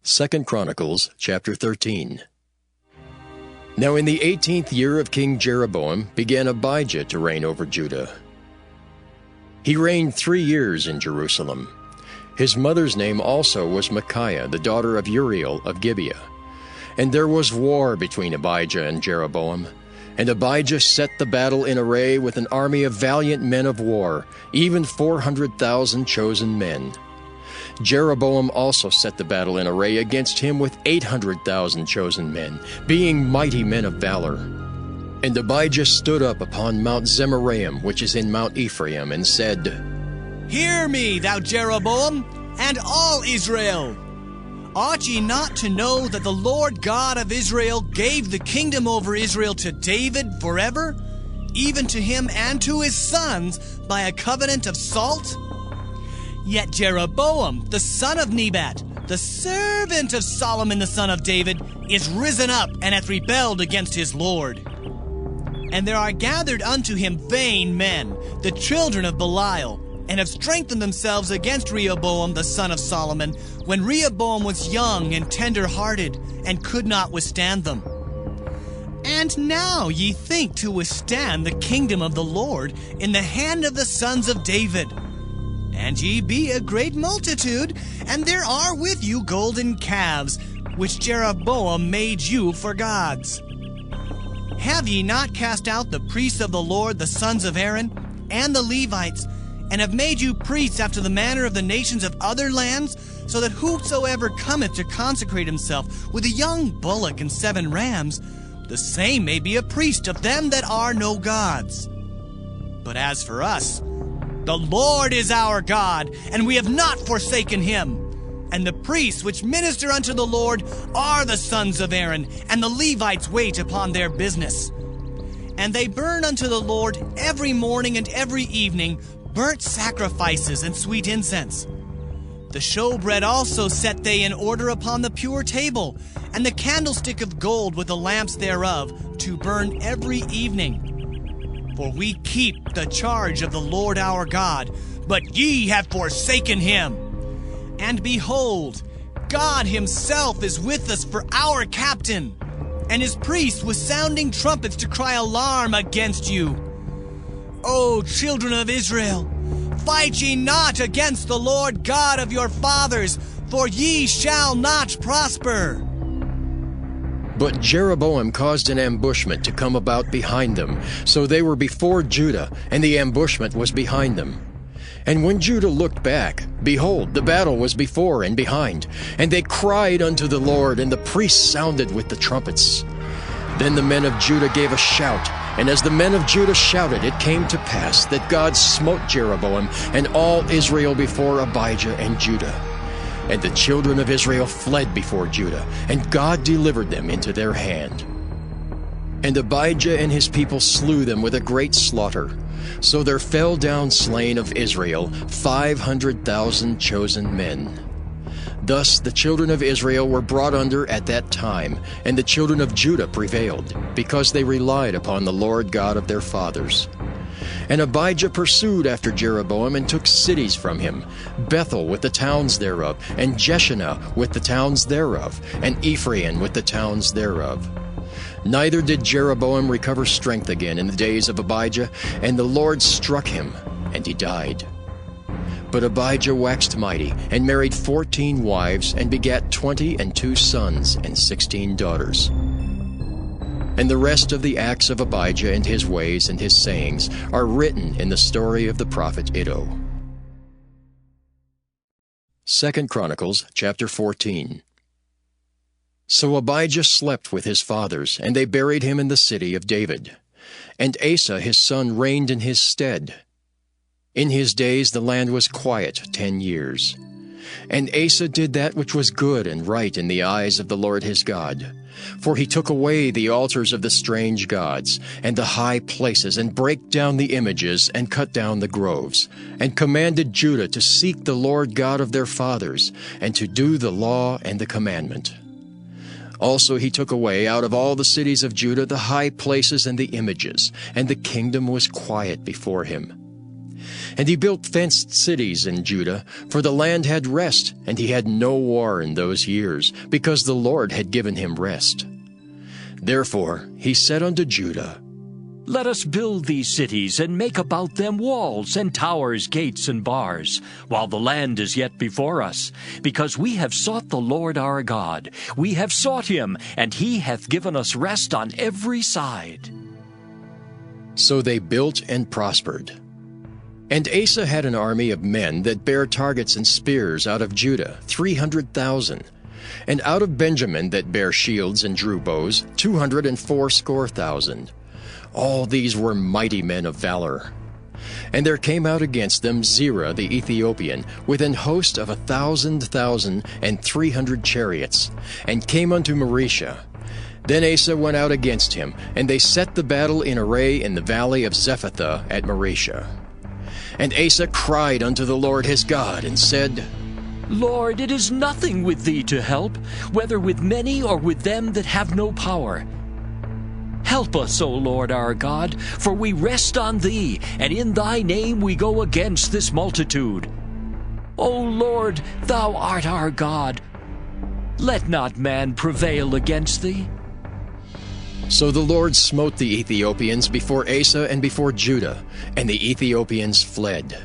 2 Chronicles chapter 13. Now in the 18th year of King Jeroboam began Abijah to reign over Judah. He reigned 3 years in Jerusalem. His mother's name also was Micaiah, the daughter of Uriel of Gibeah. And there was war between Abijah and Jeroboam. And Abijah set the battle in array with an army of valiant men of war, even 400,000 chosen men. Jeroboam also set the battle in array against him with 800,000 chosen men, being mighty men of valor. And Abijah stood up upon Mount Zemaraim, which is in Mount Ephraim, and said, Hear me, thou Jeroboam, and all Israel! Ought ye not to know that the Lord God of Israel gave the kingdom over Israel to David forever, even to him and to his sons by a covenant of salt? Yet Jeroboam, the son of Nebat, the servant of Solomon the son of David, is risen up and hath rebelled against his Lord. And there are gathered unto him vain men, the children of Belial, and have strengthened themselves against Rehoboam the son of Solomon, when Rehoboam was young and tender-hearted, and could not withstand them. And now ye think to withstand the kingdom of the Lord in the hand of the sons of David. And ye be a great multitude, and there are with you golden calves, which Jeroboam made you for gods. Have ye not cast out the priests of the Lord, the sons of Aaron, and the Levites, and have made you priests after the manner of the nations of other lands, so that whosoever cometh to consecrate himself with a young bullock and 7 rams, the same may be a priest of them that are no gods? But as for us, the Lord is our God, and we have not forsaken him. And the priests which minister unto the Lord are the sons of Aaron, and the Levites wait upon their business. And they burn unto the Lord every morning and every evening burnt sacrifices and sweet incense. The showbread also set they in order upon the pure table, and the candlestick of gold with the lamps thereof, to burn every evening. For we keep the charge of the Lord our God, but ye have forsaken him. And behold, God himself is with us for our captain, and his priests with sounding trumpets to cry alarm against you. O children of Israel, fight ye not against the Lord God of your fathers, for ye shall not prosper. But Jeroboam caused an ambushment to come about behind them. So they were before Judah, and the ambushment was behind them. And when Judah looked back, behold, the battle was before and behind. And they cried unto the Lord, and the priests sounded with the trumpets. Then the men of Judah gave a shout, and as the men of Judah shouted, it came to pass that God smote Jeroboam and all Israel before Abijah and Judah. And the children of Israel fled before Judah, and God delivered them into their hand. And Abijah and his people slew them with a great slaughter. So there fell down slain of Israel 500,000 chosen men. Thus the children of Israel were brought under at that time, and the children of Judah prevailed, because they relied upon the Lord God of their fathers. And Abijah pursued after Jeroboam and took cities from him, Bethel with the towns thereof, and Jeshanah with the towns thereof, and Ephraim with the towns thereof. Neither did Jeroboam recover strength again in the days of Abijah, and the Lord struck him, and he died. But Abijah waxed mighty, and married 14 wives, and begat 22 sons and 16 daughters. And the rest of the acts of Abijah and his ways and his sayings are written in the story of the prophet Iddo. 2 Chronicles chapter 14. So Abijah slept with his fathers, and they buried him in the city of David. And Asa his son reigned in his stead. In his days the land was quiet 10 years. And Asa did that which was good and right in the eyes of the Lord his God. For he took away the altars of the strange gods, and the high places, and brake down the images, and cut down the groves, and commanded Judah to seek the Lord God of their fathers, and to do the law and the commandment. Also he took away out of all the cities of Judah the high places and the images, and the kingdom was quiet before him. And he built fenced cities in Judah, for the land had rest, and he had no war in those years, because the Lord had given him rest. Therefore he said unto Judah, Let us build these cities, and make about them walls, and towers, gates, and bars, while the land is yet before us. Because we have sought the Lord our God. We have sought him, and he hath given us rest on every side. So they built and prospered. And Asa had an army of men that bare targets and spears out of Judah, 300,000. And out of Benjamin that bare shields and drew bows, 280,000. All these were mighty men of valor. And there came out against them Zerah the Ethiopian, with an host of 1,000,000 and 300 chariots, and came unto Maresha. Then Asa went out against him, and they set the battle in array in the valley of Zephathah at Maresha. And Asa cried unto the Lord his God, and said, Lord, it is nothing with thee to help, whether with many or with them that have no power. Help us, O Lord our God, for we rest on thee, and in thy name we go against this multitude. O Lord, thou art our God. Let not man prevail against thee. So the Lord smote the Ethiopians before Asa and before Judah, and the Ethiopians fled.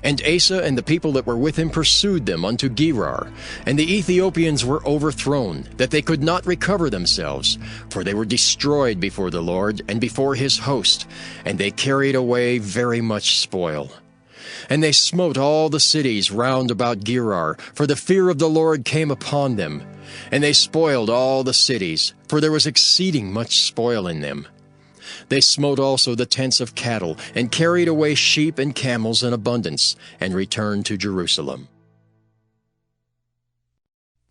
And Asa and the people that were with him pursued them unto Gerar, and the Ethiopians were overthrown, that they could not recover themselves, for they were destroyed before the Lord and before his host, and they carried away very much spoil. And they smote all the cities round about Gerar, for the fear of the Lord came upon them. And they spoiled all the cities, for there was exceeding much spoil in them. They smote also the tents of cattle, and carried away sheep and camels in abundance, and returned to Jerusalem.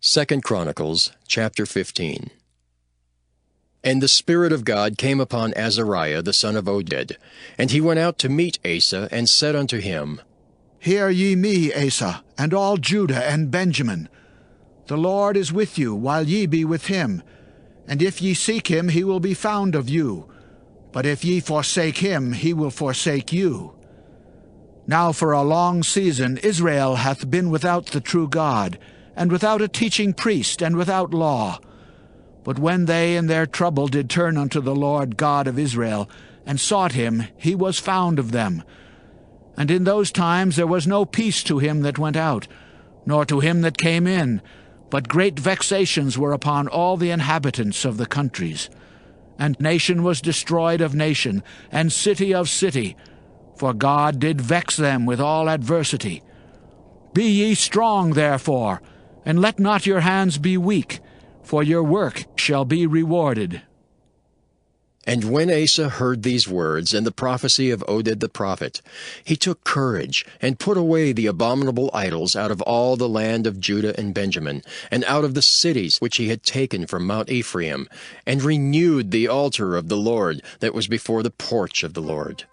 2 Chronicles chapter 15. And the Spirit of God came upon Azariah the son of Oded, and he went out to meet Asa, and said unto him, Hear ye me, Asa, and all Judah and Benjamin. The Lord is with you, while ye be with him. And if ye seek him, he will be found of you. But if ye forsake him, he will forsake you. Now for a long season Israel hath been without the true God, and without a teaching priest, and without law. But when they in their trouble did turn unto the Lord God of Israel, and sought him, he was found of them. And in those times there was no peace to him that went out, nor to him that came in, but great vexations were upon all the inhabitants of the countries. And nation was destroyed of nation, and city of city, for God did vex them with all adversity. Be ye strong, therefore, and let not your hands be weak, for your work shall be rewarded. And when Asa heard these words and the prophecy of Oded the prophet, he took courage, and put away the abominable idols out of all the land of Judah and Benjamin, and out of the cities which he had taken from Mount Ephraim, and renewed the altar of the Lord that was before the porch of the Lord.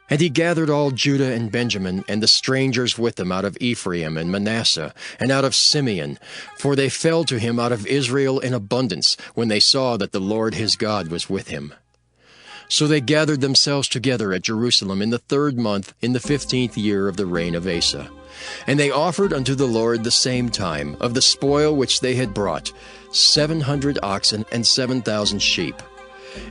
And he gathered all Judah and Benjamin, and the strangers with them out of Ephraim and Manasseh, and out of Simeon, for they fell to him out of Israel in abundance, when they saw that the Lord his God was with him. So they gathered themselves together at Jerusalem in the 3rd month, in the 15th year of the reign of Asa. And they offered unto the Lord the same time, of the spoil which they had brought, 700 oxen and 7,000 sheep.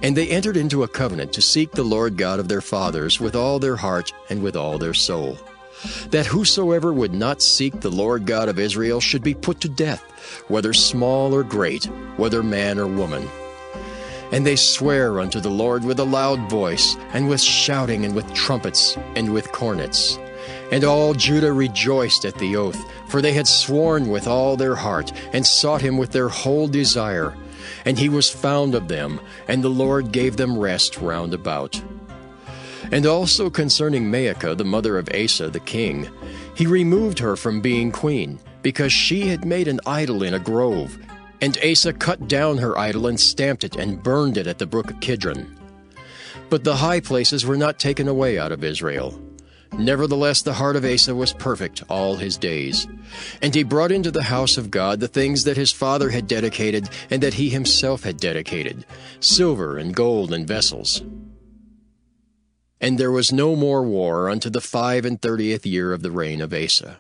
And they entered into a covenant to seek the Lord God of their fathers with all their heart and with all their soul, that whosoever would not seek the Lord God of Israel should be put to death, whether small or great, whether man or woman. And they sware unto the Lord with a loud voice, and with shouting, and with trumpets, and with cornets. And all Judah rejoiced at the oath, for they had sworn with all their heart, and sought him with their whole desire. And he was found of them, and the Lord gave them rest round about. And also concerning Maacah, the mother of Asa the king, he removed her from being queen, because she had made an idol in a grove. And Asa cut down her idol, and stamped it, and burned it at the brook Kidron. But the high places were not taken away out of Israel. Nevertheless, the heart of Asa was perfect all his days. And he brought into the house of God the things that his father had dedicated, and that he himself had dedicated, silver and gold and vessels. And there was no more war unto the 35th year of the reign of Asa.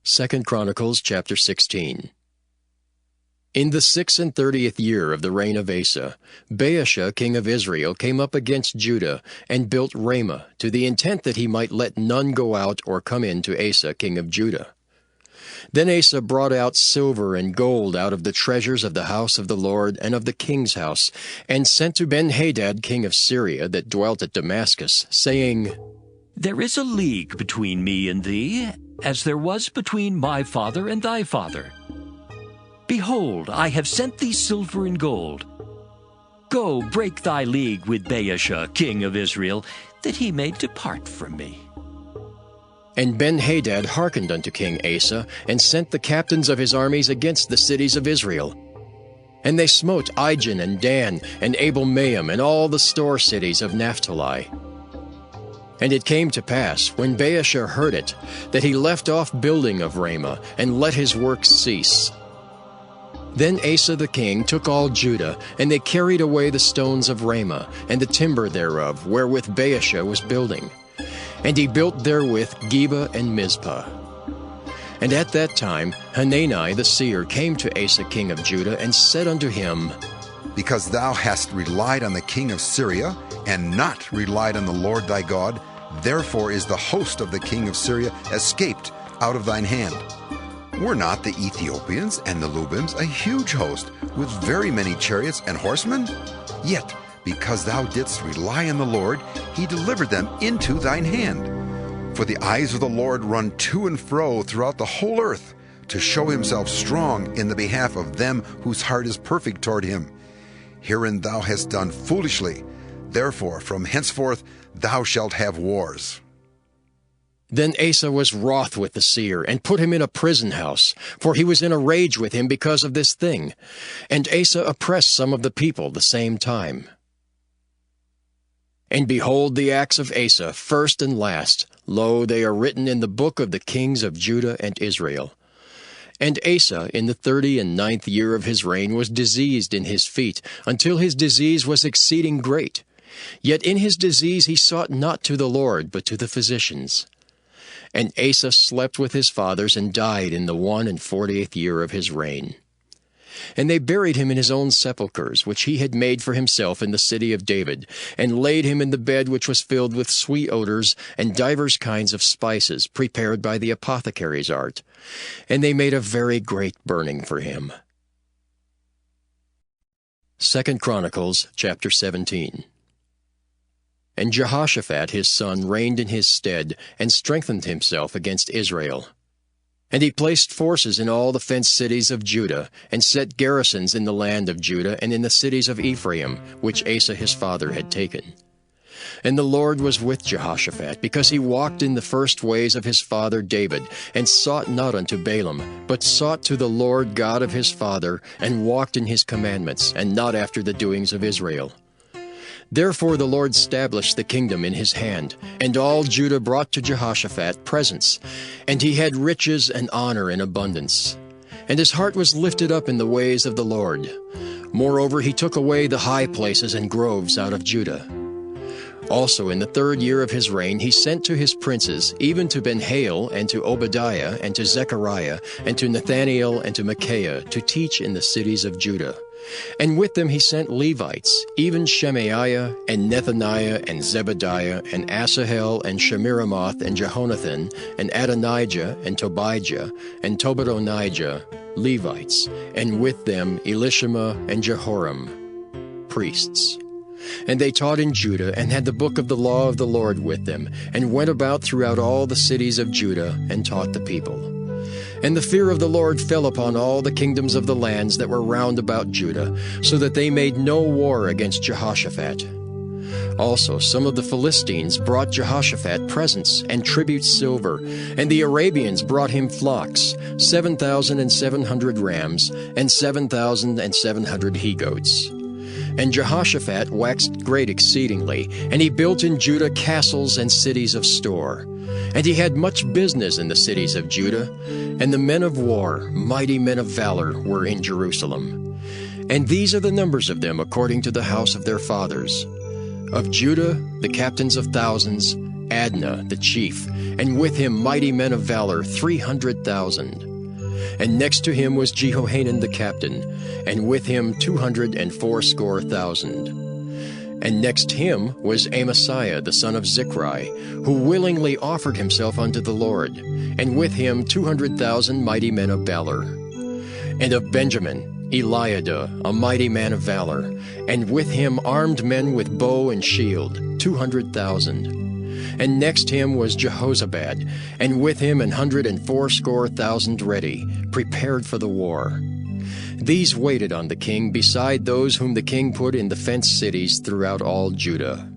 2 Chronicles chapter 16. In the 36th year of the reign of Asa, Baasha king of Israel came up against Judah, and built Ramah, to the intent that he might let none go out or come in to Asa king of Judah. Then Asa brought out silver and gold out of the treasures of the house of the Lord and of the king's house, and sent to Ben-Hadad king of Syria that dwelt at Damascus, saying, There is a league between me and thee, as there was between my father and thy father. Behold, I have sent thee silver and gold. Go, break thy league with Baasha king of Israel, that he may depart from me. And Ben-Hadad hearkened unto King Asa, and sent the captains of his armies against the cities of Israel. And they smote Ijon and Dan, and Abel-maim, and all the store cities of Naphtali. And it came to pass, when Baasha heard it, that he left off building of Ramah, and let his work cease. Then Asa the king took all Judah, and they carried away the stones of Ramah, and the timber thereof, wherewith Baasha was building. And he built therewith Geba and Mizpah. And at that time Hanani the seer came to Asa king of Judah, and said unto him, Because thou hast relied on the king of Syria, and not relied on the Lord thy God, therefore is the host of the king of Syria escaped out of thine hand. Were not the Ethiopians and the Lubims a huge host, with very many chariots and horsemen? Yet, because thou didst rely on the Lord, he delivered them into thine hand. For the eyes of the Lord run to and fro throughout the whole earth, to show himself strong in the behalf of them whose heart is perfect toward him. Herein thou hast done foolishly. Therefore, from henceforth thou shalt have wars. Then Asa was wroth with the seer, and put him in a prison house, for he was in a rage with him because of this thing. And Asa oppressed some of the people the same time. And behold the acts of Asa, first and last, lo, they are written in the book of the kings of Judah and Israel. And Asa, in the 39th year of his reign, was diseased in his feet, until his disease was exceeding great. Yet in his disease he sought not to the Lord, but to the physicians. And Asa slept with his fathers, and died in the 41st year of his reign. And they buried him in his own sepulchres, which he had made for himself in the city of David, and laid him in the bed which was filled with sweet odors, and divers kinds of spices, prepared by the apothecary's art. And they made a very great burning for him. 2 Chronicles chapter 17. And Jehoshaphat his son reigned in his stead, and strengthened himself against Israel. And he placed forces in all the fenced cities of Judah, and set garrisons in the land of Judah and in the cities of Ephraim, which Asa his father had taken. And the Lord was with Jehoshaphat, because he walked in the first ways of his father David, and sought not unto Balaam, but sought to the Lord God of his father, and walked in his commandments, and not after the doings of Israel. Therefore the Lord stablished the kingdom in his hand, and all Judah brought to Jehoshaphat presents, and he had riches and honor in abundance. And his heart was lifted up in the ways of the Lord. Moreover, he took away the high places and groves out of Judah. Also in the 3rd year of his reign he sent to his princes, even to Ben-Hail, and to Obadiah, and to Zechariah, and to Nathaniel, and to Micaiah, to teach in the cities of Judah. And with them he sent Levites, even Shemaiah, and Nethaniah, and Zebadiah, and Asahel, and Shemiramoth, and Jehonathan, and Adonijah, and Tobijah, and Tobadonijah, Levites, and with them Elishama and Jehoram, priests. And they taught in Judah, and had the book of the law of the Lord with them, and went about throughout all the cities of Judah, and taught the people. And the fear of the Lord fell upon all the kingdoms of the lands that were round about Judah, so that they made no war against Jehoshaphat. Also some of the Philistines brought Jehoshaphat presents and tribute silver, and the Arabians brought him flocks, 7,700 rams, and 7,700 he-goats. And Jehoshaphat waxed great exceedingly, and he built in Judah castles and cities of store. And he had much business in the cities of Judah, and the men of war, mighty men of valor, were in Jerusalem. And these are the numbers of them according to the house of their fathers: Of Judah, the captains of thousands, Adnah the chief, and with him mighty men of valor 300,000. And next to him was Jehohanan the captain, and with him 280,000. And next him was Amasiah the son of Zichri, who willingly offered himself unto the Lord, and with him 200,000 mighty men of valor. And of Benjamin, Eliada, a mighty man of valor, and with him armed men with bow and shield, 200,000. And next him was Jehozabad, and with him 180,000 ready, prepared for the war. These waited on the king beside those whom the king put in the fenced cities throughout all Judah.